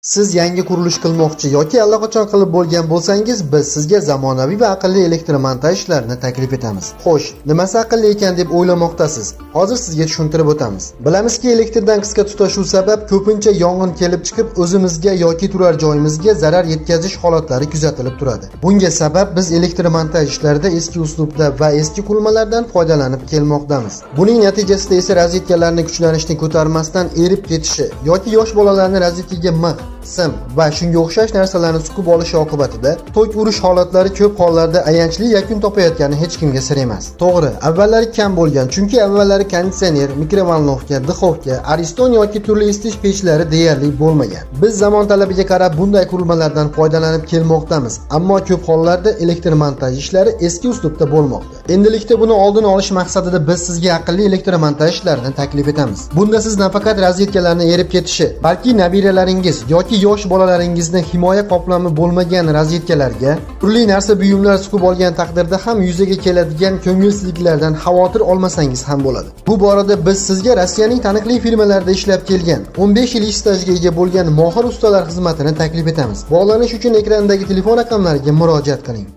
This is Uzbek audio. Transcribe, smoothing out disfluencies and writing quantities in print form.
Siz yangi qurilish qilmoqchi yoki allaqachon qilib bo'lgan bo'lsangiz, biz sizga zamonaviy va aqlli elektromontaj ishlarini taklif etamiz. Xo'sh, nimasi aqlli ekan deb o'ylamoqdasiz? Hozir sizga tushuntirib o'tamiz. Bilamizki, elektrdan qisqa tutashuv sabab ko'pincha yong'in kelib chiqib, o'zimizga yoki turar joyimizga zarar yetkazish holatlari kuzatilib turadi. Bunga sabab biz elektromontaj ishlarida eski uslubda va eski qurilmalardan foydalanib kelmoqdamiz. Buning natijasida esa rozetkalarning kuchlanishni ko'tarmasdan erib ketishi yoki yosh bolalarning rozetkaga mix, sim va shunga o'xshash narsalarni suqib olishi oqibatida tok urish holatlari ko'p hollarda ayanchli yakun topayotgani hech kimga sir emas. To'g'ri, avvallari kam bo'lgan, chunki avvallari konditsioner, mikrovalnovka, duxovka, ariston yoki turli isitish pechlari deyarli bo'lmagan. Biz zamon talabiga qarab bunday qurilmalardan foydalanib kelmoqdamiz, ammo ko'p hollarda elektromontaj ishlari eski uslubda bo'lmoqda. Endilikda buni oldini olish maqsadida biz sizga aqlli elektromontaj ishlarini taklif etamiz. Bunda siz nafaqat rozetkalarning erib ketishi, balki nabiralaringiz yoki yosh bolalaringizni himoya qoplami bo'lmagan rozetkalarga turli narsa buyumlar suqib olgan taqdirda ham yuzaga keladigan ko'ngilsizliklardan xavotir olmasangiz ham bo'ladi. Bu borada biz sizga Rossiyaning taniqli firmalarida ishlab kelgan 15 yil stajga ega bo'lgan mohir ustalar xizmatini taklif etamiz. Bog'lanish uchun ekrandagi telefon raqamlariga murojaat qiling.